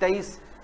23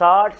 60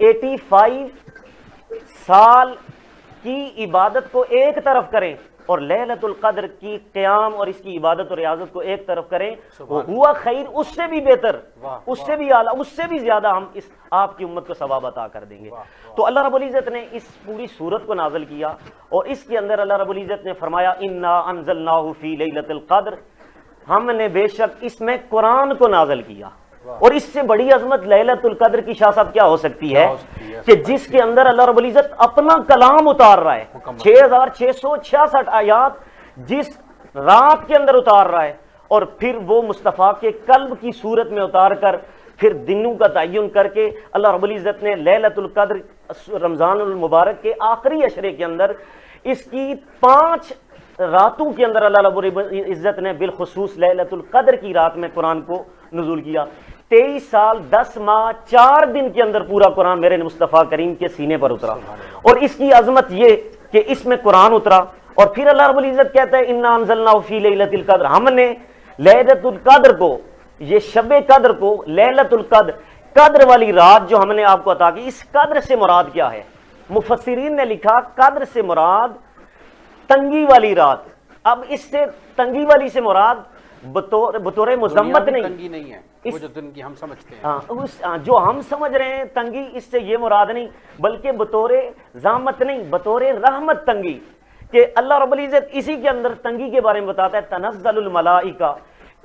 85 سال کی عبادت کو ایک طرف کریں اور لیلۃ القدر کی قیام اور اس کی عبادت اور ریاضت کو ایک طرف کریں، وہ ہوا خیر، اس سے بھی بہتر، اس سے بھی اعلیٰ، اس سے بھی زیادہ ہم اس آپ کی امت کو ثواب عطا کر دیں گے۔ تو اللہ رب العزت نے اس پوری سورت کو نازل کیا اور اس کے اندر اللہ رب العزت نے فرمایا انا انزلناہ فی لیلۃ القدر، ہم نے بے شک اس میں قرآن کو نازل کیا۔ اور اس سے بڑی عظمت لیلۃ القدر کی شاہ صاحب کیا ہو سکتی ہے کہ جس کے اندر اللہ رب العزت اپنا کلام اتار رہا ہے، 6666 آیات جس رات کے اندر اتار رہا ہے، اور پھر وہ مصطفیٰ کے قلب کی صورت میں اتار کر پھر دنوں کا تعین کر کے اللہ رب العزت نے لیلۃ القدر رمضان المبارک کے آخری عشرے کے اندر اس کی 5 راتوں کے اندر اللہ رب العزت نے بالخصوص لیلۃ القدر کی رات میں قرآن کو نزول کیا۔ 23 سال 10 ماہ 4 دن کے اندر پورا قرآن میرے مصطفیٰ کریم کے سینے پر اترا، اور اس کی عظمت یہ کہ اس میں قرآن اترا، اور پھر اللہ رب العزت کہتا ہے انا انزلناہ فی لیلۃ القدر، ہم نے لیلۃ القدر کو، یہ شب قدر کو، لیلۃ القدر، قدر والی رات جو ہم نے آپ کو عطا کی، اس قدر سے مراد کیا ہے؟ مفسرین نے لکھا قدر سے مراد تنگی والی رات۔ اب اس سے تنگی والی سے مراد بطور مذمت نہیں ہے، وہ جو دن کی ہم سمجھتے ہیں، جو ہم سمجھ رہے ہیں تنگی، اس سے یہ مراد نہیں، بلکہ بطور ذمت نہیں، بطور رحمت تنگی، کہ اللہ رب العزت اسی کے اندر تنگی کے بارے میں بتاتا ہے تنزل الملائکہ،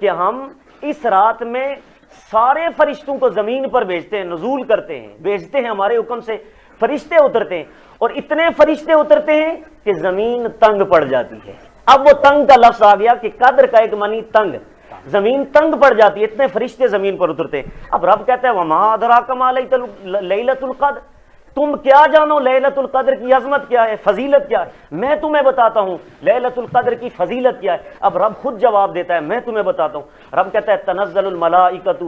کہ ہم اس رات میں سارے فرشتوں کو زمین پر بھیجتے ہیں، نزول کرتے ہیں، بھیجتے ہیں ہمارے حکم سے، فرشتے اترتے ہیں، اور اتنے فرشتے اترتے ہیں کہ زمین تنگ پڑ جاتی ہے۔ اب وہ تنگ کا لفظ آ گیا کہ قدر کا ایک معنی تنگ، زمین تنگ پڑ جاتی ہے، اتنے فرشتے زمین پر اترتے ہیں۔ اب رب کہتا ہے وما ادراک ما لیلۃ القدر، تم کیا جانو لیلۃ القدر کی عظمت کیا ہے، فضیلت کیا ہے، میں تمہیں بتاتا ہوں لیلۃ القدر کی فضیلت کیا ہے۔ اب رب خود جواب دیتا ہے میں تمہیں بتاتا ہوں، رب کہتا ہے تنزل الملائکۃ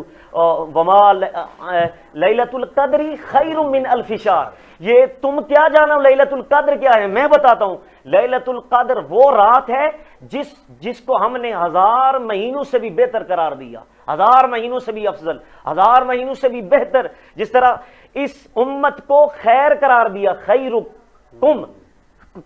وما لیلۃ القدر خیر من الف شہر، یہ تم کیا جانو لیلۃ القدر کیا ہے، میں بتاتا ہوں۔ لیلۃ القدر وہ رات ہے جس کو ہم نے 1000 مہینوں سے بھی بہتر قرار دیا، 1000 مہینوں سے بھی افضل، 1000 مہینوں سے بھی بہتر، جس طرح اس امت کو خیر قرار دیا، خیرکم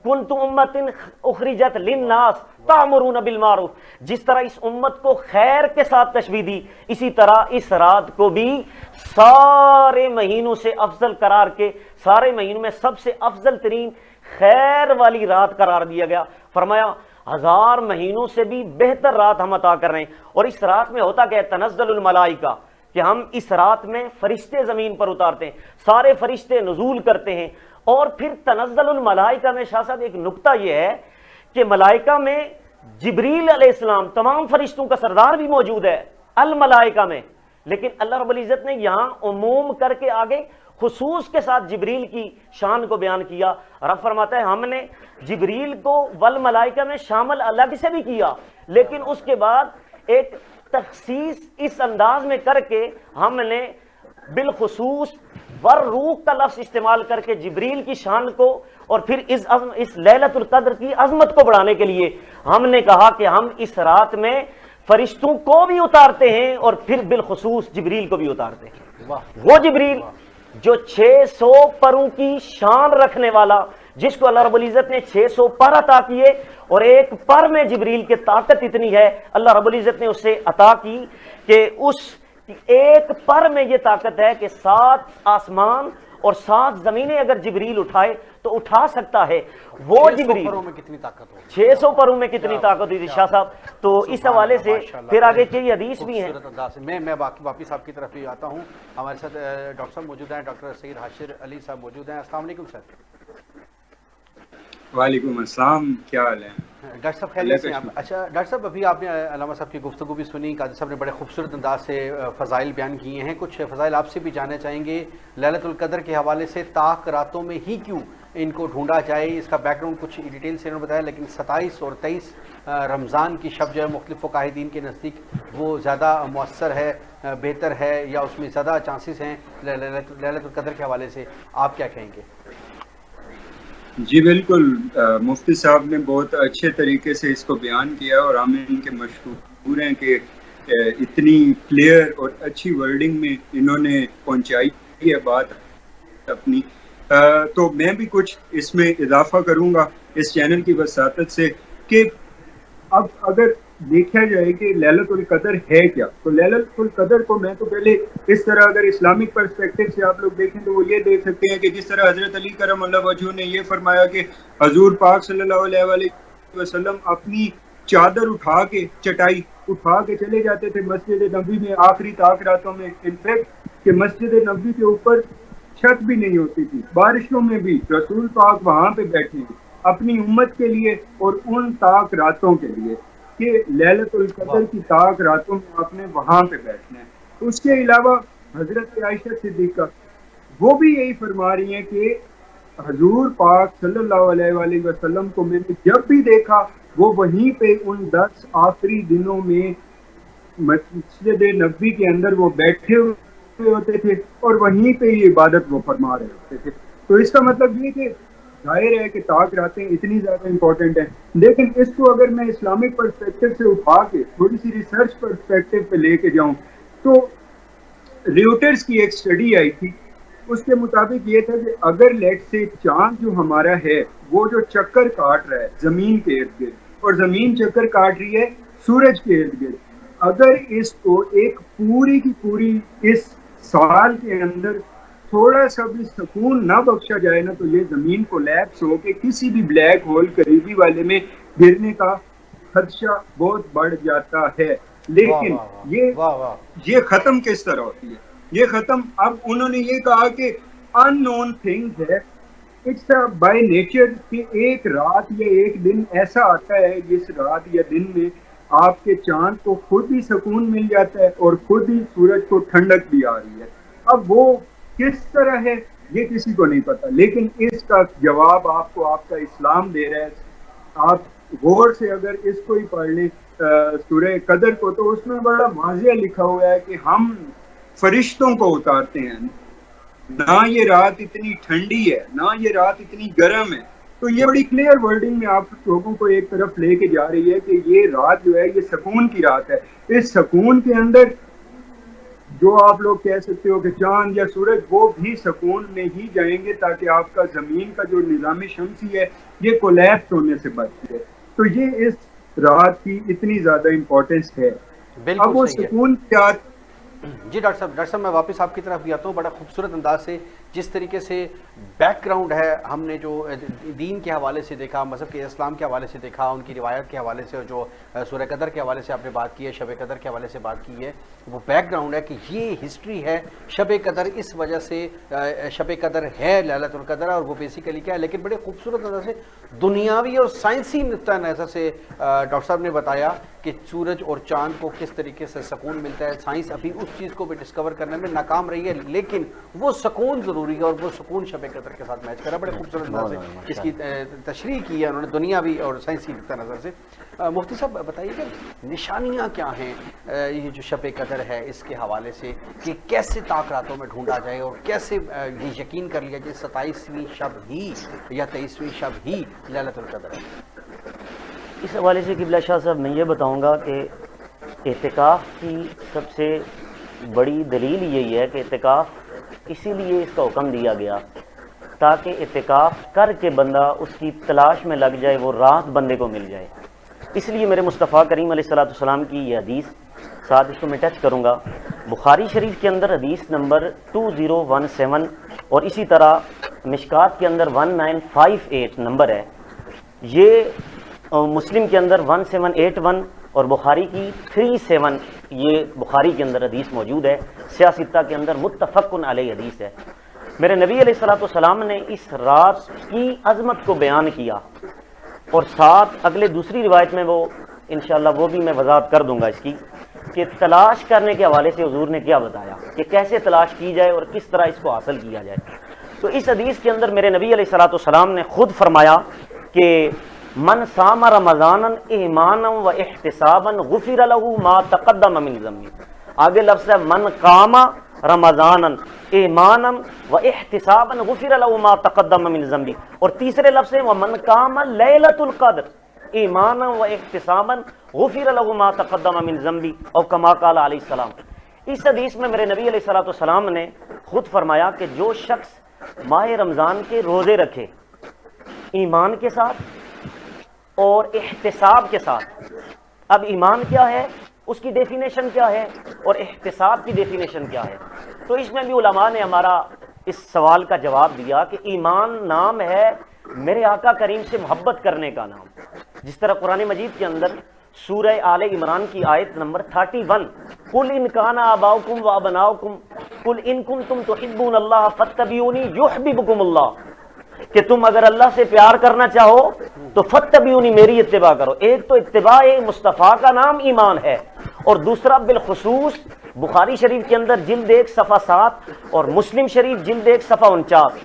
کنتم امۃ اخرجت للناس تأمرون بالمعروف، جس طرح اس امت کو خیر کے ساتھ تشبیہ دی، اسی طرح اس رات کو بھی سارے مہینوں سے افضل قرار کے، سارے مہینوں میں سب سے افضل ترین خیر والی رات قرار دیا گیا۔ فرمایا 1000 مہینوں سے بھی بہتر رات ہم عطا کر رہے ہیں، اور اس رات میں ہوتا کیا ہے تنزل الملائکہ، کہ ہم اس رات میں فرشتے زمین پر اتارتے ہیں، سارے فرشتے نزول کرتے ہیں، اور پھر تنزل الملائکہ میں شاہ صاحب ایک نکتہ یہ ہے کہ ملائکہ میں جبریل علیہ السلام تمام فرشتوں کا سردار بھی موجود ہے الملائکہ میں، لیکن اللہ رب العزت نے یہاں عموم کر کے آگے خصوص کے ساتھ جبریل کی شان کو بیان کیا۔ رب فرماتا ہے ہم نے جبریل کو والملائکہ میں شامل الگ سے بھی کیا، لیکن اس کے بعد ایک تخصیص اس انداز میں کر کے ہم نے بالخصوص والروح کا لفظ استعمال کر کے جبریل کی شان کو اور پھر اس لیلۃ القدر کی عظمت کو بڑھانے کے لیے ہم نے کہا کہ ہم اس رات میں فرشتوں کو بھی اتارتے ہیں اور پھر بالخصوص جبریل کو بھی اتارتے ہیں۔ وہ جبریل جو 600 پروں کی شان رکھنے والا، جس کو اللہ رب العزت نے 600 پر عطا کیے، اور ایک پر میں جبریل کی طاقت اتنی ہے اللہ رب العزت نے اسے عطا کی کہ اس ایک پر میں یہ طاقت ہے کہ 7 آسمان اور 7 زمینیں اگر جبریل اٹھائے تو اٹھا سکتا ہے۔ وہ جبریل 600 پروں میں کتنی طاقت ہوئی تھی شاہ صاحب، تو اس حوالے سے پھر آگے کئی حدیث بھی ہیں۔ میں باقی صاحب کی طرف بھی آتا ہوں، ہمارے ساتھ ڈاکٹر صاحب موجود ہیں، ڈاکٹر سید حاشر علی صاحب موجود ہیں۔ السلام علیکم سر۔ وعلیکم السلام، کیا حال ہے ڈاکٹر صاحب؟ خیریت سے؟ اچھا ڈاکٹر صاحب، ابھی آپ نے علامہ صاحب کی گفتگو بھی سنی، قاضی صاحب نے بڑے خوبصورت انداز سے فضائل بیان کیے ہیں، کچھ فضائل آپ سے بھی جاننا چاہیں گے لیلۃ القدر کے حوالے سے، طاق راتوں میں ہی کیوں ان کو ڈھونڈا جائے، اس کا بیک گراؤنڈ کچھ ڈیٹیل سے انہوں نے بتایا، لیکن 27 اور 23 رمضان کی شب جو ہے مختلف فقاہدین کے نزدیک وہ زیادہ مؤثر ہے، بہتر ہے، یا اس میں زیادہ چانسز ہیں لیلۃ القدر کے حوالے سے، آپ کیا کہیں گے؟ جی بالکل، مفتی صاحب نے بہت اچھے طریقے سے اس کو بیان کیا، اور ہم ان کے مشکور ہیں کہ اتنی کلیئر اور اچھی ورڈنگ میں انہوں نے پہنچائی ہے بات اپنی تو میں بھی کچھ اس میں اضافہ کروں گا اس چینل کی وساطت سے کہ اب اگر دیکھا جائے کہ لیلۃ القدر ہے کیا، تو لیلۃ القدر کو میں تو پہلے اس طرح اگر اسلامک پرسپیکٹو سے آپ لوگ دیکھیں تو وہ یہ دیکھ سکتے ہیں کہ جس طرح حضرت علی کرم اللہ وجہہ نے یہ فرمایا کہ حضور پاک صلی اللہ علیہ وآلہ وسلم اپنی چادر اٹھا کے چٹائی اٹھا کے چلے جاتے تھے مسجد نبوی میں آخری طاق راتوں میں، انفیکٹ کہ مسجد نبوی کے اوپر چھت بھی نہیں ہوتی تھی، بارشوں میں بھی رسول پاک وہاں پہ بیٹھے ہیں اپنی امت کے لیے اور ان طاق راتوں کے لیے کہ لیلۃ القدر کی طاق راتوں میں آپ نے وہاں پہ بیٹھنا ہے۔ اس کے علاوہ حضرت عائشہ صدیقہ وہ بھی یہی فرما رہی ہیں کہ حضور پاک صلی اللہ علیہ وآلہ وسلم کو میں نے جب بھی دیکھا وہ وہیں پہ ان 10 آخری دنوں میں مسجد نبوی کے اندر وہ بیٹھے ہوئے ہوتے تھے اور وہیں پہ ہی عبادت وہ فرما رہے ہوتے تھے۔ تو اس کا مطلب یہ کہ ظاہر ہے کہ طاق راتیں اتنی زیادہ امپورٹنٹ ہیں، لیکن اس کو اگر میں اسلامک پرسپیکٹو سے اٹھا کے تھوڑی سی ریسرچ پرسپیکٹو پہ لے کے جاؤں تو ریوٹرز کی ایک اسٹڈی آئی تھی، اس کے مطابق یہ تھا کہ اگر لیٹ سے چاند جو ہمارا ہے وہ جو چکر کاٹ رہا ہے زمین کے ارد گرد اور زمین چکر کاٹ رہی ہے سورج کے ارد گرد، اگر اس کو ایک پوری کی پوری اس سال کے اندر تھوڑا سا بھی سکون نہ بخشا جائے نا تو یہ زمین کو لیپس ہو کے کسی بھی بلیک ہول قریبی والے میں گرنے کا خدشہ بہت بڑھ جاتا ہے۔ لیکن یہ ختم کس طرح ہوتی ہے؟ یہ ختم اب انہوں نے یہ کہا کہ ان نون تھنگز ہے، اٹس بائی نیچر کہ ایک رات یا ایک دن ایسا آتا ہے جس رات یا دن میں آپ کے چاند کو خود ہی سکون مل جاتا ہے اور خود ہی سورج کو ٹھنڈک بھی آ رہی ہے۔ اب وہ کس طرح ہے یہ کسی کو نہیں پتا، لیکن اس کا جواب آپ کو آپ کا اسلام دے رہا ہے۔ آپ غور سے اگر اس کو ہی پڑھ لیں سورہ قدر کو تو اس میں بڑا واضح لکھا ہوا ہے کہ ہم فرشتوں کو اتارتے ہیں، نہ یہ رات اتنی ٹھنڈی ہے نہ یہ رات اتنی گرم ہے۔ تو یہ بڑی کلیئر ورڈنگ میں آپ لوگوں کو ایک طرف لے کے جا رہی ہے کہ یہ رات جو ہے یہ سکون کی رات ہے۔ اس سکون کے اندر جو آپ لوگ کہہ سکتے ہو کہ چاند یا سورج وہ بھی سکون میں ہی جائیں گے تاکہ آپ کا زمین کا جو نظام شمسی ہے یہ کولیپس ہونے سے بچ جائے۔ تو یہ اس رات کی اتنی زیادہ امپورٹنس ہے۔ اب وہ سکون کی رات جی ڈاکٹر صاحب میں واپس آپ کی طرف بھی آتا ہوں۔ بڑا خوبصورت انداز سے جس طریقے سے بیک گراؤنڈ ہے ہم نے جو دین کے حوالے سے دیکھا، مذہب کے اسلام کے حوالے سے دیکھا، ان کی روایت کے حوالے سے، جو سورہ قدر کے حوالے سے آپ نے بات کی ہے، شب قدر کے حوالے سے بات کی ہے، وہ بیک گراؤنڈ ہے کہ یہ ہسٹری ہے شب قدر، اس وجہ سے شب قدر ہے لیلۃ القدر، اور وہ بیسیکلی کیا ہے۔ لیکن بڑے خوبصورت انداز سے دنیاوی اور سائنسی نقطہ نظر سے ڈاکٹر صاحب نے بتایا کہ سورج اور چاند کو کس طریقے سے سکون ملتا ہے۔ سائنس ابھی اس چیز کو بھی ڈسکور کرنے میں ناکام رہی ہے، لیکن وہ سکون ضروری ہے اور وہ سکون شب قدر کے ساتھ میچ کرا۔ بڑے خوبصورت انداز سے اس کی تشریح کی ہے انہوں نے دنیاوی اور سائنسی نقطہ نظر سے۔ مفتی صاحب بتائیے کہ نشانیاں کیا ہیں یہ جو شب قدر ہے اس کے حوالے سے، کہ کیسے طاق راتوں میں ڈھونڈا جائے اور کیسے یہ یقین کر لیا جائے 27ویں شب ہی یا 23ویں شب ہی لیلۃ القدر ہے؟ اس حوالے سے قبلہ شاہ صاحب میں یہ بتاؤں گا کہ اعتکاف کی سب سے بڑی دلیل یہی ہے کہ اعتکاف اسی لیے اس کا حکم دیا گیا تاکہ اعتکاف کر کے بندہ اس کی تلاش میں لگ جائے، وہ رات بندے کو مل جائے۔ اس لیے میرے مصطفیٰ کریم علیہ الصلوۃ والسلام کی یہ حدیث، ساتھ اس کو میں ٹچ کروں گا، بخاری شریف کے اندر حدیث نمبر 2017 اور اسی طرح مشکات کے اندر 1958 نمبر ہے، یہ مسلم کے اندر 1781 اور بخاری کی 37 یہ بخاری کے اندر حدیث موجود ہے، سیاستہ کے اندر متفق علیہ حدیث ہے۔ میرے نبی علیہ الصلوۃ والسلام نے اس رات کی عظمت کو بیان کیا، اور ساتھ اگلے دوسری روایت میں وہ انشاءاللہ وہ بھی میں وضاحت کر دوں گا اس کی، کہ تلاش کرنے کے حوالے سے حضور نے کیا بتایا کہ کیسے تلاش کی جائے اور کس طرح اس کو حاصل کیا جائے۔ تو اس حدیث کے اندر میرے نبی علیہ الصلوۃ والسلام نے خود فرمایا کہ من صام رمضانا ایمانا و احتسابا غفر له ما تقدم من ذنبه، آگے لفظ ہے من قام رمضانا ایمانا و احتسابا غفر له ما تقدم من ذنبه، اور تیسرے لفظ ہے ومن قام لیلۃ القدر ایمانا و احتسابا غفر له ما تقدم من ذنبه، اور کما قال علیہ السلام۔ اس حدیث میں میرے نبی علیہ الصلوۃ والسلام نے خود فرمایا کہ جو شخص ماہ رمضان کے روزے رکھے ایمان کے ساتھ اور احتساب کے ساتھ. اب ایمان کیا ہے، اس کی ڈیفینیشن کیا ہے، اور احتساب کی ڈیفینیشن کیا ہے؟ تو اس میں بھی علماء نے ہمارا اس سوال کا جواب دیا کہ ایمان نام ہے میرے آقا کریم سے محبت کرنے کا نام. جس طرح قرآن مجید کے اندر سورہ آل عمران کی آیت نمبر 31، قل ان کان آباؤکم و ابناؤکم قل ان کنتم تحبون اللہ فاتبعونی یحببکم اللہ، کہ تم اگر اللہ سے پیار کرنا چاہو تو فاتبعونی، میری اتباع کرو. ایک تو اتباع مصطفیٰ کا نام ایمان ہے، اور دوسرا بالخصوص بخاری شریف کے اندر جلد 1 صفحہ 7 اور مسلم شریف جلد 1 صفحہ 49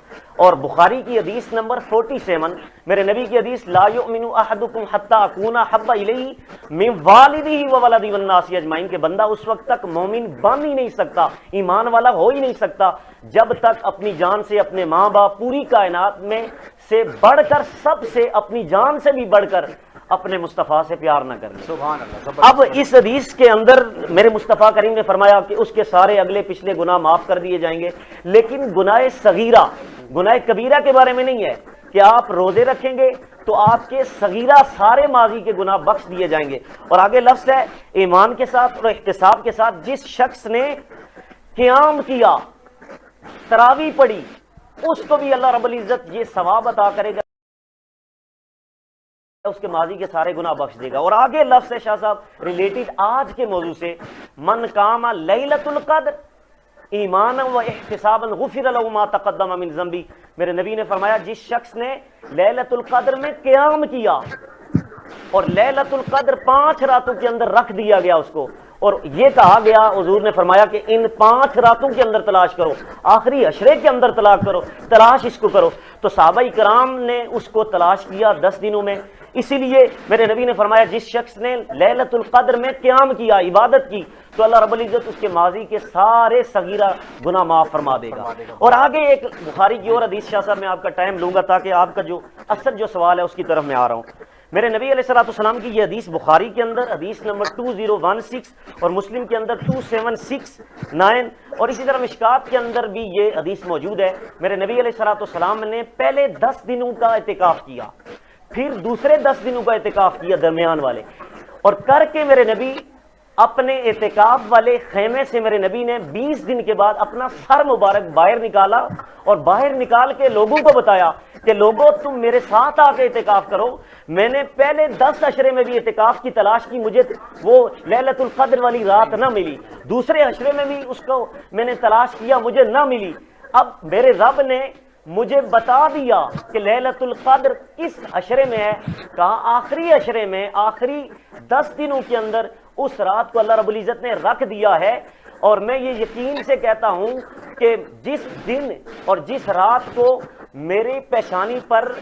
اور بخاری کی حدیث نمبر 47، میرے نبی کی حدیث لا یؤمن احدکم حتی اکون احب الیہ من والدہ وولدہ والناس اجمعین، کہ بندہ اس وقت تک مومن بن ہی نہیں سکتا، ایمان والا ہو ہی نہیں سکتا جب تک اپنی جان سے، اپنے ماں باپ، پوری کائنات میں سے بڑھ کر، سب سے اپنی جان سے بھی بڑھ کر اپنے مصطفیٰ سے پیار نہ کریں. سبحان اللہ. اب اس حدیث کے اندر میرے مصطفیٰ کریم نے فرمایا کہ اس کے سارے اگلے پچھلے گناہ معاف کر دیے جائیں گے، لیکن گناہ صغیرہ، گناہ کبیرہ کے بارے میں نہیں ہے کہ آپ روزے رکھیں گے تو آپ کے صغیرہ سارے ماضی کے گناہ بخش دیے جائیں گے. اور آگے لفظ ہے ایمان کے ساتھ اور احتساب کے ساتھ، جس شخص نے قیام کیا، تراویح پڑھی، اس کو بھی اللہ رب العزت یہ ثواب عطا کرے گا، اس کے ماضی کے سارے گناہ بخش دے گا. اور آگے لفظ ہے شاہ صاحب ریلیٹڈ آج کے موضوع سے، من قام لیلۃ القدر ایمانا و احتسابا غفر له ما تقدم من ذنبی. میرے نبی نے فرمایا جس شخص نے لیلۃ القدر میں قیام کیا، اور لیلۃ القدر 5 راتوں کے اندر رکھ دیا گیا اس کو، اور یہ کہا گیا، حضور نے فرمایا کہ ان 5 راتوں کے اندر تلاش کرو، آخری عشرے کے اندر تلاش اس کو کرو. تو صحابہ کرام نے اس کو تلاش کیا 10 دنوں میں. اسی لیے میرے نبی نے فرمایا جس شخص نے لیلۃ القدر میں قیام کیا، عبادت کی، تو اللہ رب العزت اس کے ماضی کے سارے صغیرہ گناہ معاف فرما دے گا. اور آگے ایک بخاری کی اور حدیث، شاہ صاحب میں آپ کا ٹائم لوں گا تاکہ آپ کا جو اصل جو سوال ہے اس کی طرف میں آ رہا ہوں. میرے نبی علیہ الصلوۃ والسلام کی یہ حدیث بخاری کے اندر حدیث نمبر 2016 اور مسلم کے اندر 2769 اور اسی طرح مشکات کے اندر بھی یہ حدیث موجود ہے. میرے نبی علیہ الصلوۃ والسلام نے پہلے 10 دنوں کا اعتکاف کیا، پھر دوسرے 10 دنوں کا اعتکاف کیا درمیان والے، اور کر کے میرے نبی اپنے اعتکاف والے خیمے سے میرے نبی نے 20 دن کے بعد اپنا سر مبارک باہر نکالا، اور باہر نکال کے لوگوں کو بتایا کہ لوگوں تم میرے ساتھ آ کے اعتکاف کرو. میں نے پہلے 10 عشرے میں بھی اعتکاف کی تلاش کی، مجھے وہ لیلۃ القدر والی رات نہ ملی، دوسرے عشرے میں بھی اس کو میں نے تلاش کیا، مجھے نہ ملی. اب میرے رب نے مجھے بتا دیا کہ لیلۃ القدر کس عشرے میں ہے، کہا آخری عشرے میں، آخری 10 دنوں کے اندر اس رات کو اللہ رب العزت نے رکھ دیا ہے. اور میں یہ یقین سے کہتا ہوں کہ جس دن اور جس رات کو میری پیشانی پر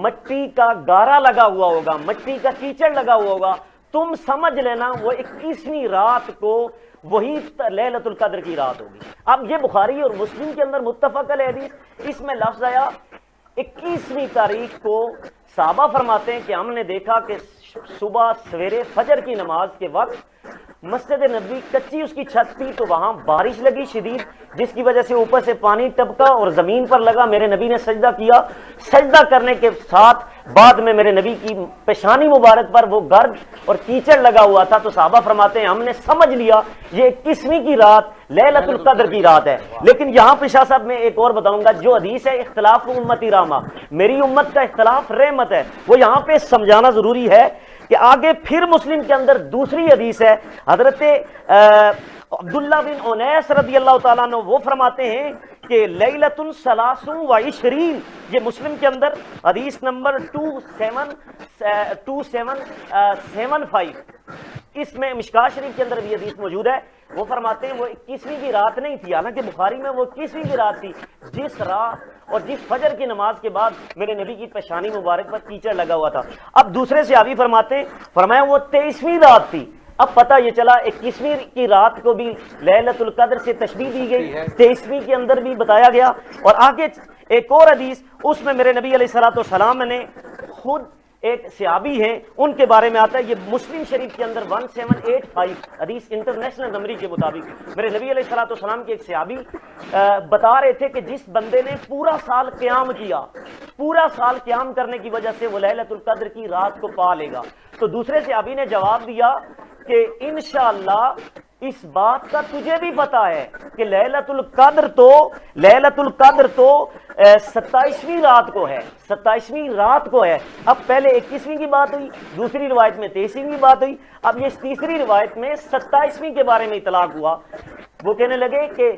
مٹی کا گارا لگا ہوا ہوگا، مٹی کا کیچڑ لگا ہوا ہوگا، تم سمجھ لینا وہ 21ویں رات کو وہی لیلۃ القدر کی رات ہوگی. اب یہ بخاری اور مسلم کے اندر متفق علیہ حدیث، اس میں لفظ آیا 21ویں تاریخ کو. صحابہ فرماتے ہیں کہ ہم نے دیکھا کہ صبح سویرے فجر کی نماز کے وقت مسجد نبوی کچی اس کی چھت تھی، تو وہاں بارش لگی شدید، جس کی وجہ سے اوپر سے پانی ٹپکا اور زمین پر لگا. میرے نبی نے سجدہ کیا، سجدہ کرنے کے ساتھ بعد میں میرے نبی کی پیشانی مبارک پر وہ گرد اور کیچڑ لگا ہوا تھا. تو صحابہ فرماتے ہیں ہم نے سمجھ لیا یہ 21ویں کی رات لیلۃ القدر کی رات ہے. لیکن یہاں پہ شاہ صاحب میں ایک اور بتاؤں گا، جو حدیث ہے اختلاف امتی رحمہ، میری امت کا اختلاف رحمت ہے، وہ یہاں پہ سمجھانا ضروری ہے کہ آگے پھر مسلم کے اندر دوسری حدیث ہے. حضرت عبداللہ بن انیس رضی اللہ تعالیٰ عنہ وہ فرماتے ہیں کہ لیلۃ ثلاث و عشرین، یہ مسلم کے اندر حدیث نمبر 2775، اس میں مشکات شریف کے اندر بھی حدیث موجود ہے. وہ فرماتے ہیں وہ 21ویں کی رات نہیں تھی، حالانکہ بخاری میں وہ 21ویں کی رات تھی جس رات اور جس فجر کی نماز کے بعد میرے نبی کی پیشانی مبارک پر کیچڑ لگا ہوا تھا. اب دوسرے صحابی فرماتے ہیں، فرمایا وہ 23ویں رات تھی. اب پتہ یہ چلا 21ویں کی رات کو بھی لیلۃ القدر سے تشبیہ دی گئی، 23ویں کے اندر بھی بتایا گیا. اور آگے ایک اور حدیث، اس میں میرے نبی علیہ الصلوۃ والسلام نے خود ایک صحابی ہیں ان کے بارے میں آتا ہے، یہ مسلم شریف کے اندر 1785 حدیث انٹرنیشنل نمبری کے مطابق میرے نبی علیہ الصلوۃ والسلام کے ایک صحابی بتا رہے تھے کہ جس بندے نے پورا سال قیام کیا، پورا سال قیام کرنے کی وجہ سے وہ لیلۃ القدر کی رات کو پا لے گا، تو دوسرے صحابی نے جواب دیا کہ انشاءاللہ اس بات کا تجھے بھی پتا ہے کہ لیلۃ القدر تو 27ویں رات کو ہے، 27ویں رات کو ہے۔ اب پہلے 21ویں کی بات ہوئی، دوسری روایت میں 23ویں کی بات ہوئی، اب یہ تیسری روایت میں 27ویں کے بارے میں اطلاق ہوا۔ وہ کہنے لگے کہ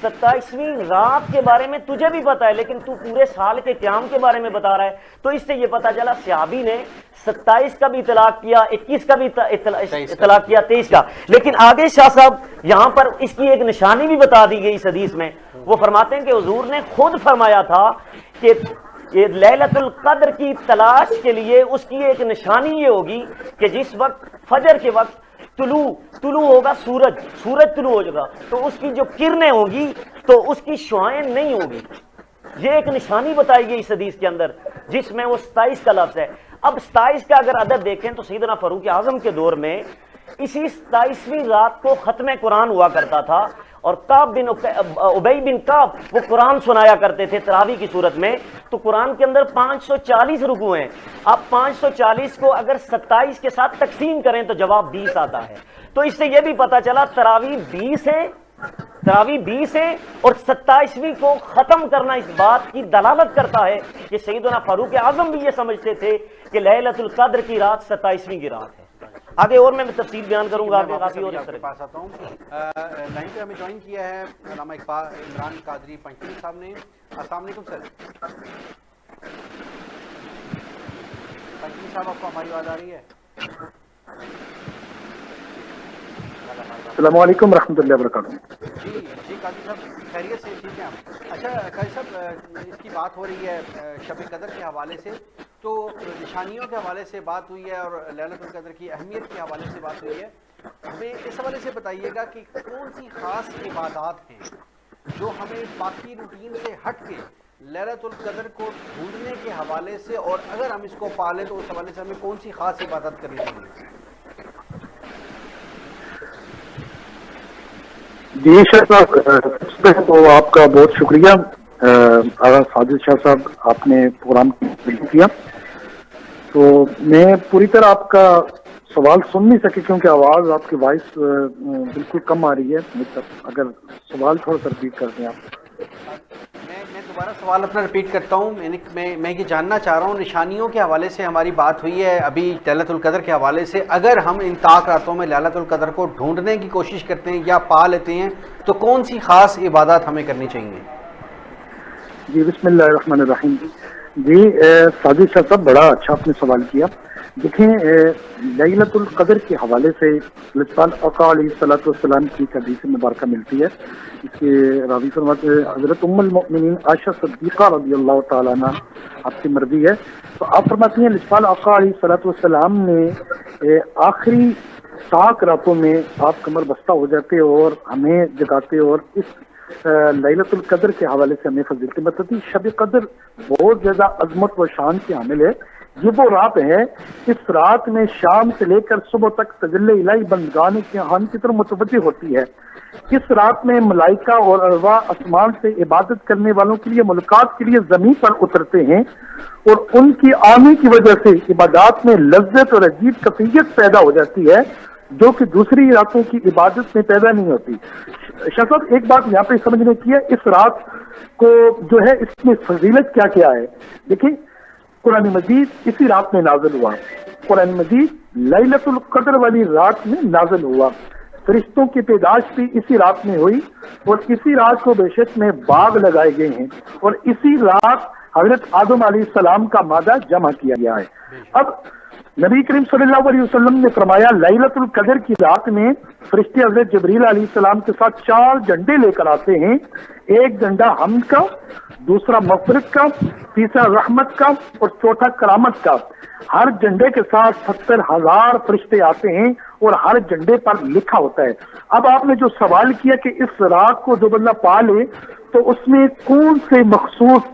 27ویں رات کے بارے میں تجھے بھی پتا ہے لیکن تو پورے سال کے قیام کے بارے میں بتا رہا ہے، تو اس سے یہ پتا چلا صحابی نے 27 کا بھی اطلاق کیا، 21 کا بھی اطلاق کیا، 23 کا۔ لیکن آگے شاہ صاحب یہاں پر اس کی ایک نشانی بھی بتا دی گئی اس حدیث میں، وہ فرماتے ہیں کہ حضور نے خود فرمایا تھا کہ لیلۃ القدر کی تلاش کے لیے اس کی ایک نشانی یہ ہوگی کہ جس وقت فجر کے وقت طلوع ہوگا سورج طلوع ہو جائے گا تو اس کی جو کرنیں ہوں گی تو اس کی شعائیں نہیں ہوں گی، یہ ایک نشانی بتائی گئی اس حدیث کے اندر جس میں وہ 27 کا لفظ ہے۔ اب 27 کا اگر عدد دیکھیں تو سیدنا فاروق اعظم کے دور میں اسی 27ویں رات کو ختم قرآن ہوا کرتا تھا، اور ابی بن کعب وہ قرآن سنایا کرتے تھے تراویح کی صورت میں، تو قرآن کے اندر 540 رکوع ہیں، اب 540 کو اگر 27 کے ساتھ تقسیم کریں تو جواب 20 آتا ہے، تو اس سے یہ بھی پتا چلا تراویح 20 ہیں اور 27ویں کو ختم کرنا اس بات کی دلالت کرتا ہے کہ سیدنا فاروق اعظم بھی یہ سمجھتے تھے کہ لیلۃ القدر کی رات 27ویں کی رات ہے۔ آگے اور میں تفصیل بیان کروں گا، آگے کافی اور اس طرح پاس آتا ہوں۔ لائن پہ ہمیں جوائن کیا ہے علامہ اقبال عمران قادری پنچمی صاحب نے۔ السلام علیکم سر۔ پنچمی صاحب آپ کو ہماری آواز آ رہی ہے؟ السلام علیکم ورحمۃ اللہ وبرکاتہ۔ جی قاضی صاحب خیریت سے؟ ٹھیک ہے ہم۔ اچھا قاضی صاحب اس کی بات ہو رہی ہے شب قدر کے حوالے سے، تو نشانیوں کے حوالے سے بات ہوئی ہے اور لیلۃ القدر کی اہمیت کے حوالے سے بات ہوئی ہے، ہمیں اس حوالے سے بتائیے گا کہ کون سی خاص عبادات ہیں جو ہمیں باقی روٹین سے ہٹ کے لیلۃ القدر کو ڈھونڈنے کے حوالے سے، اور اگر ہم اس کو پالیں تو اس حوالے سے ہمیں کون سی خاص عبادت کرنی چاہیے؟ جی شاہ صاحب، تو آپ کا بہت شکریہ آغا ساجد شاہ صاحب، آپ نے پروگرام کیا، تو میں پوری طرح آپ کا سوال سن نہیں سکے کیونکہ آواز آپ کی وائس بالکل کم آ رہی ہے مجھ تک، اگر سوال تھوڑا سا ریپیٹ کر دیں آپ۔ میں دوبارہ سوال اپنا ریپیٹ کرتا ہوں، میں یہ جاننا چاہ رہا ہوں، نشانیوں کے حوالے سے ہماری بات ہوئی ہے ابھی لیلۃ القدر کے حوالے سے، اگر ہم ان طاق راتوں میں لیلۃ القدر کو ڈھونڈنے کی کوشش کرتے ہیں یا پا لیتے ہیں تو کون سی خاص عبادات ہمیں کرنی چاہیے؟ جی بسم اللہ الرحمن الرحیم۔ جی ساجد شاہ صاحب، بڑا اچھا آپ نے سوال کیا۔ دیکھیں لیلۃ القدر کے حوالے سے آقا علیہ الصلوۃ والسلام کی ایک حدیث مبارکہ ملتی ہے، اس کے راوی فرماتے ہیں حضرت ام المؤمنین عائشہ صدیقہ رضی اللہ تعالیٰ عنہ، آپ کی مرضی ہے، تو آپ فرماتی ہیں لسپال آقا علیہ الصلوۃ والسلام نے آخری 7 راتوں میں آپ کمر بستہ ہو جاتے اور ہمیں جگاتے، اور اس لیلۃ القدر کے حوالے سے ہمیں فضیلت بتاتی۔ شب قدر بہت زیادہ عظمت و شان کی حامل ہے، یہ وہ رات ہے، اس رات میں شام سے لے کر صبح تک تجلی الہی بندگان کے ہم کی طرف متوجہ ہوتی ہے۔ اس رات میں ملائکہ اور ارواح آسمان سے عبادت کرنے والوں کے لیے ملاقات کے لیے زمین پر اترتے ہیں، اور ان کی آنے کی وجہ سے عبادات میں لذت اور عجیب کیفیت پیدا ہو جاتی ہے جو کہ دوسری راتوں کی عبادت میں پیدا نہیں ہوتی۔ شاہ صاحب ایک بات یہاں پہ سمجھنے کی ہے، اس رات کو جو ہے اس میں فضیلت کیا کیا ہے۔ دیکھیں قرآن مجید اسی رات میں نازل ہوا، قرآن مجید لیلۃ القدر والی رات میں نازل ہوا، فرشتوں کی پیدائش بھی اسی رات میں ہوئی، اور اسی رات کو بیشک میں باغ لگائے گئے ہیں، اور اسی رات حضرت آدم علیہ السلام کا مادہ جمع کیا گیا ہے۔ اب نبی کریم صلی اللہ علیہ وسلم نے فرمایا لیلۃ القدر کی رات میں فرشتے حضرت جبریل علیہ السلام کے ساتھ 4 جھنڈے لے کر آتے ہیں، ایک جھنڈا حمد کا، دوسرا مغفرت کا، تیسرا رحمت کا، اور چوتھا کرامت کا۔ ہر جھنڈے کے ساتھ 70,000 فرشتے آتے ہیں اور ہر جھنڈے پر لکھا ہوتا ہے۔ اب آپ نے جو سوال کیا کہ اس رات کو جو بندہ پا لے تو اس میں کون سے مخصوص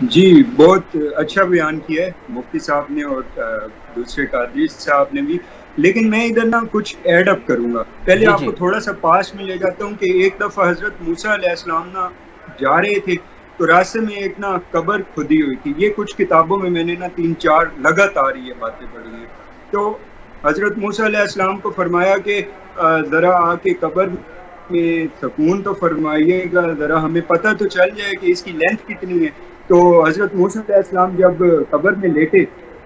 جی بہت اچھا بیان کیا ہے مفتی صاحب نے اور دوسرے قادری صاحب نے بھی، لیکن میں ادھر نا کچھ ایڈ اپ کروں گا. پہلے جی آپ جی کو تھوڑا سا پاس میں لے جاتا ہوں کہ ایک دفعہ حضرت موسیٰ علیہ السلام نا جا رہے تھے تو راستے میں ایک نا قبر کھدی ہوئی تھی. یہ کچھ کتابوں میں نے نا 3-4 لگاتار یہ باتیں پڑھی ہیں. تو حضرت موسیٰ علیہ السلام کو فرمایا کہ ذرا آ کے قبر میں سکون تو فرمائیے گا، ذرا ہمیں پتہ تو چل جائے کہ اس کی لینتھ کتنی ہے. تو حضرت موسیٰ علیہ السلام جب قبر میں لیٹے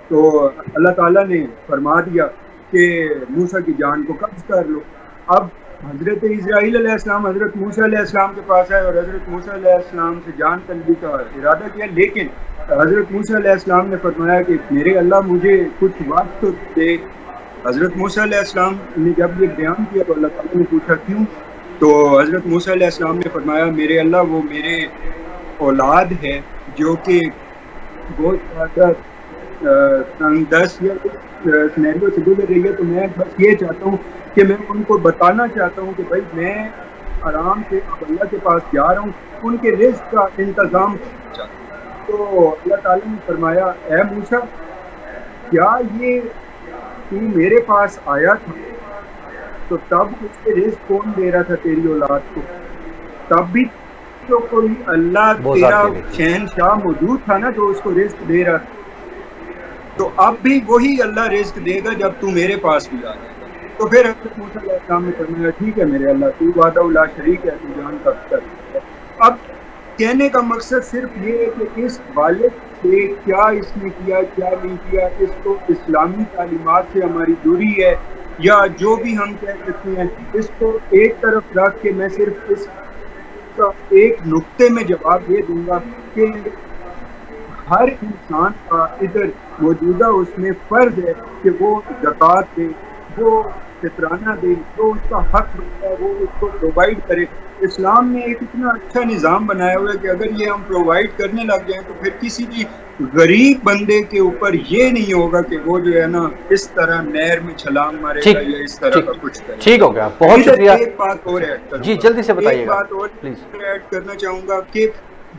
تو اللہ تعالیٰ نے فرما دیا کہ موسیٰ کی جان کو قبض کر لو. اب حضرت اسرائیل علیہ السلام حضرت موسیٰ علیہ السلام کے پاس آئے اور حضرت موسیٰ علیہ السلام سے جان طلبی کا ارادہ کیا، لیکن حضرت موسیٰ علیہ السلام نے فرمایا کہ میرے اللہ مجھے کچھ وقت تو دے. حضرت موسیٰ علیہ السلام نے جب یہ بیان کیا تو اللہ تعالیٰ نے پوچھا کیوں؟ تو حضرت موسیٰ علیہ السلام نے فرمایا میرے اللہ وہ میرے اولاد ہے جو کہ بہت زیادہ تنگ دست یا سینیریو سے گزر رہی ہے، تو میں بس یہ چاہتا ہوں کہ میں ان کو بتانا چاہتا ہوں کہ بھائی میں آرام سے اب اللہ کے پاس جا رہا ہوں، ان کے رزق کا انتظام چاہتا ہوں. تو اللہ تعالیٰ نے فرمایا اے موسیٰ کیا یہ تو میرے پاس آیا تھا تو تب اس کے رزق کون دے رہا تھا تیری اولاد کو؟ تب بھی تو کوئی اللہ تیرا شہنشاہ موجود تھا نا جو اس کو رزق دے رہا تھا. تو اب بھی وہی اللہ رزق دے گا جب تو میرے پاس بھی آ جائے گا. تو پھر حضرت موسیٰ علیہ السلام نے فرمایا ٹھیک ہے میرے اللہ تو وحدہ لا شریک ہے، تو جان قبض کر. اب کہنے کا مقصد صرف یہ ہے کہ اس والد سے کیا اس نے کیا کیا نہیں کیا، اس کو اسلامی تعلیمات سے ہماری دوری ہے یا جو بھی ہم کہہ سکتے ہیں، اس کو ایک طرف رکھ کے میں صرف اس کا ایک نقطے میں جواب دے دوں گا کہ ہر انسان کا ادھر موجودہ اس میں فرض ہے کہ وہ زکوٰۃ دے، وہ فطرانہ دے، جو اس کا حق بنتا ہے وہ اس کو پرووائڈ کرے. اسلام نے ایک اتنا اچھا نظام بنایا ہوا ہے کہ اگر یہ ہم پرووائڈ کرنے لگ جائیں تو پھر کسی بھی غریب بندے کے اوپر یہ نہیں ہوگا کہ وہ جو ہے نا اس طرح نہر میں چھلانگ مارے گا یا اس طرح کا کچھ کرے. ٹھیک ہو گیا، بہت شکریہ. ایک بات اور ایڈ کروں جی جلدی سے بتائیے ایک گا بات اور پلیز. ایڈ کرنا چاہوں گا کہ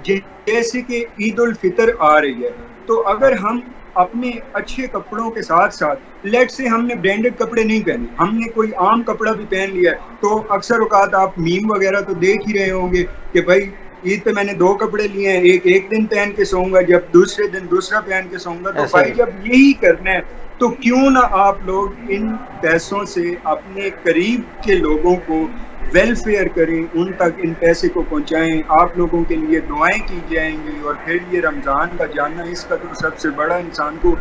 جیسے کہ عید الفطر آ رہی ہے تو اگر ہم اپنے اچھے کپڑوں کے ساتھ ساتھ لیٹ سے ہم نے برانڈڈ کپڑے نہیں پہنے، ہم نے کوئی عام کپڑا بھی پہن لیا ہے، تو اکثر اوقات آپ میم وغیرہ تو دیکھ ہی رہے ہوں گے کہ بھائی عید پہ میں نے 2 کپڑے لیے ہیں، ایک دن پہن کے سوؤں گا، جب دوسرے دن دوسرا پہن کے سوؤں گا. تو بھائی جب یہی کرنا ہے تو کیوں نہ آپ لوگ ان پیسوں سے اپنے قریب کے لوگوں کو ویلفیئر کریں، ان تک ان پیسے کو پہنچائیں. آپ لوگوں کے لیے دعائیں کی جائیں گی. اور پھر یہ رمضان کا جانا اس کا تو سب سے بڑا انسان کو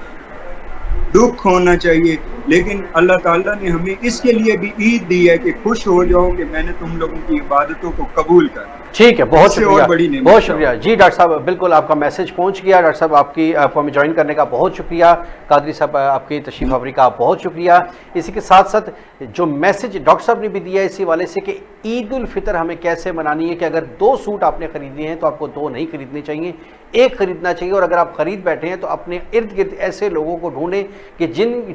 دکھ ہونا چاہیے، لیکن اللہ تعالیٰ نے ہمیں اس کے لیے بھی عید دی ہے کہ خوش ہو جاؤ کہ میں نے تم لوگوں کی عبادتوں کو قبول کر. ٹھیک ہے، بہت شکریہ، بہت شکریہ. جی ڈاکٹر صاحب بالکل آپ کا میسج پہنچ گیا. ڈاکٹر صاحب آپ کی ہمیں جوائن کرنے کا بہت شکریہ. قادری صاحب آپ کی تشریف آوری کا بہت شکریہ. اسی کے ساتھ ساتھ جو میسج ڈاکٹر صاحب نے بھی دیا ہے اسی والے سے کہ عید الفطر ہمیں کیسے منانی ہے کہ اگر 2 سوٹ آپ نے خریدنے ہیں تو آپ کو 2 نہیں خریدنے چاہیے، 1 خریدنا چاہیے. اور اگر آپ خرید بیٹھے ہیں تو اپنے ارد گرد ایسے لوگوں کو ڈھونڈیں کہ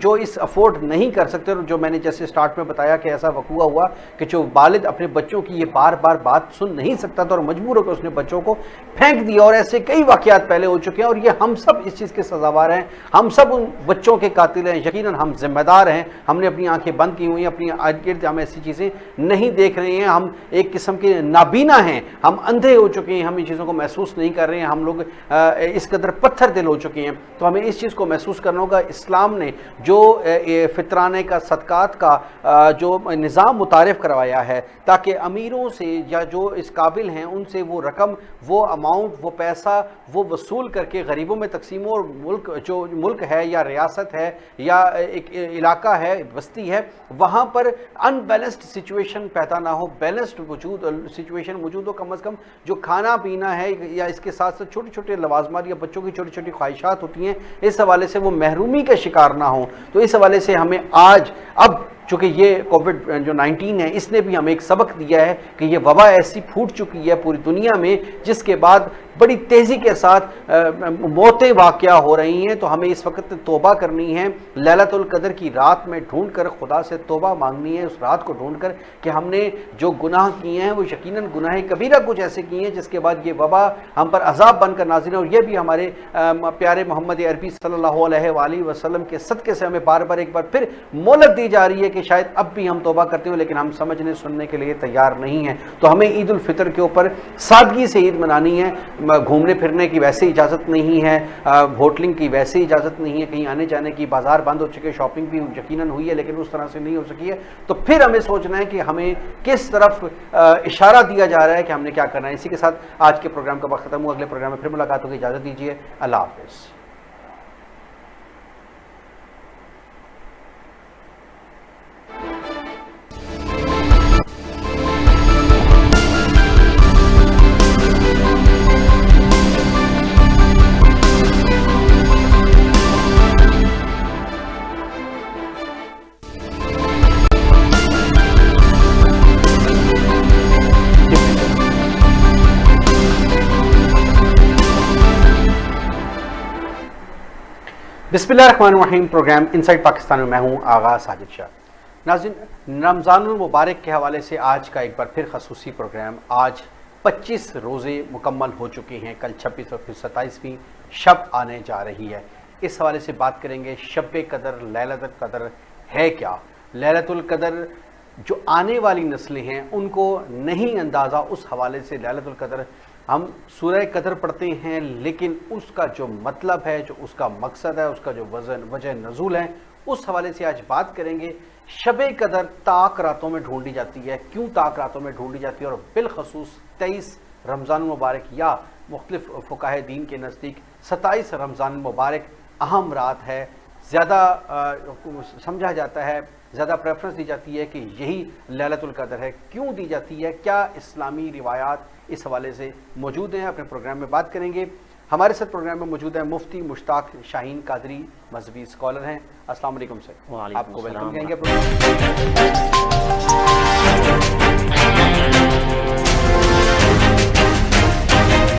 جو اس افورڈ نہیں کر سکتے. اور جو میں نے جیسے سٹارٹ میں بتایا کہ ایسا وقوع ہوا کہ جو والد اپنے بچوں کی یہ بار بار بات سن نہیں سکتا تھا اور مجبور ہو کے اس نے بچوں کو پھینک دیا. اور ایسے کئی واقعات پہلے ہو چکے ہیں اور یہ ہم سب اس چیز کے سزاوار ہیں. ہم سب ان بچوں کے قاتل ہیں، یقیناً ہم ذمہ دار ہیں. ہم نے اپنی آنکھیں بند کی ہوئی ہیں، اپنی ارد گرد ہم ایسی چیزیں نہیں دیکھ رہے ہیں. ہم ایک قسم کے نابینا ہیں، ہم اندھے ہو چکے ہیں، ہم ان چیزوں کو محسوس نہیں کر رہے ہیں. ہم لوگ اس قدر پتھر دل ہو چکے ہیں. تو ہمیں اس چیز کو محسوس کرنا ہوگا. اسلام نے جو فطرانے کا صدقات کا جو نظام متعارف کروایا ہے تاکہ امیروں سے یا جو اس قابل ہیں ان سے وہ رقم، وہ اماؤنٹ، وہ پیسہ وہ وصول کر کے غریبوں میں تقسیم ہو. اور ملک جو ملک ہے یا ریاست ہے یا ایک علاقہ ہے، بستی ہے، وہاں پر ان بیلنسڈ سچویشن پیدا نہ ہو، بیلنسڈ سچویشن موجود ہو. کم از کم جو کھانا پینا ہے یا اس کے ساتھ ساتھ چھوٹے چھوٹے لوازمات یا بچوں کی چھوٹی چھوٹی خواہشات ہوتی ہیں، اس حوالے سے وہ محرومی کا شکار نہ ہوں. تو اس حوالے سے ہمیں اب چونکہ یہ کووڈ جو 19 ہے اس نے بھی ہمیں ایک سبق دیا ہے کہ یہ وبا ایسی پھوٹ چکی ہے پوری دنیا میں جس کے بعد بڑی تیزی کے ساتھ موتیں واقع ہو رہی ہیں، تو ہمیں اس وقت توبہ کرنی ہے، لیلۃ القدر کی رات میں ڈھونڈ کر خدا سے توبہ مانگنی ہے، اس رات کو ڈھونڈ کر کہ ہم نے جو گناہ کیے ہیں وہ یقیناً گناہ کبیرہ کچھ ایسے کیے ہیں جس کے بعد یہ وبا ہم پر عذاب بن کر نازل ہے، اور یہ بھی ہمارے پیارے محمد عربی صلی اللہ علیہ وآلہ وسلم کے صدقے سے ہمیں بار بار ایک بار پھر مہلت دی جا رہی ہے کہ شاید اب بھی ہم توبہ کرتے ہوں، لیکن ہم سمجھنے سننے کے لیے تیار نہیں ہیں۔ تو ہمیں عید الفطر کے اوپر سادگی سے عید منانی ہے، گھومنے پھرنے کی ویسے اجازت نہیں ہے، ہوٹلنگ کی ویسے اجازت نہیں ہے، کہیں آنے جانے کی، بازار بند ہو چکے، شاپنگ بھی یقیناً ہوئی ہے لیکن اس طرح سے نہیں ہو سکی ہے، تو پھر ہمیں سوچنا ہے کہ ہمیں کس طرف اشارہ دیا جا رہا ہے کہ ہم نے کیا کرنا ہے۔ اسی کے ساتھ آج کے پروگرام کا وقت ختم ہوا، اگلے پروگرام میں پھر ملاقات ہوگی، اجازت دیجیے، اللہ حافظ۔ بسم اللہ الرحمن الرحیم، پروگرام انسائٹ پاکستان میں میں ہوں آغا ساجد شاہ۔ ناظرین، رمضان المبارک کے حوالے سے آج کا ایک بار پھر خصوصی پروگرام۔ آج 25 روزے مکمل ہو چکے ہیں، کل 26 اور پھر 27ویں شب آنے جا رہی ہے۔ اس حوالے سے بات کریں گے شب قدر، لیلۃ القدر ہے کیا؟ لیلۃ القدر جو آنے والی نسلیں ہیں ان کو نہیں اندازہ، اس حوالے سے لیلۃ القدر ہم سورہ قدر پڑھتے ہیں لیکن اس کا جو مطلب ہے، جو اس کا مقصد ہے، اس کا جو وجہ نزول ہے، اس حوالے سے آج بات کریں گے۔ شب قدر طاق راتوں میں ڈھونڈی جاتی ہے، کیوں طاق راتوں میں ڈھونڈی جاتی ہے، اور بالخصوص 23 رمضان المبارک یا مختلف فقہائے دین کے نزدیک 27 رمضان المبارک اہم رات ہے، زیادہ سمجھا جاتا ہے، زیادہ پریفرنس دی جاتی ہے کہ یہی لیلۃ القدر ہے۔ کیوں دی جاتی ہے؟ کیا اسلامی روایات اس حوالے سے موجود ہیں؟ اپنے پروگرام میں بات کریں گے۔ ہمارے ساتھ پروگرام میں موجود ہے مفتی مشتاق شاہین قادری، مذہبی اسکالر ہیں۔ السلام علیکم سر، آپ کو ویلکم کہیں گے۔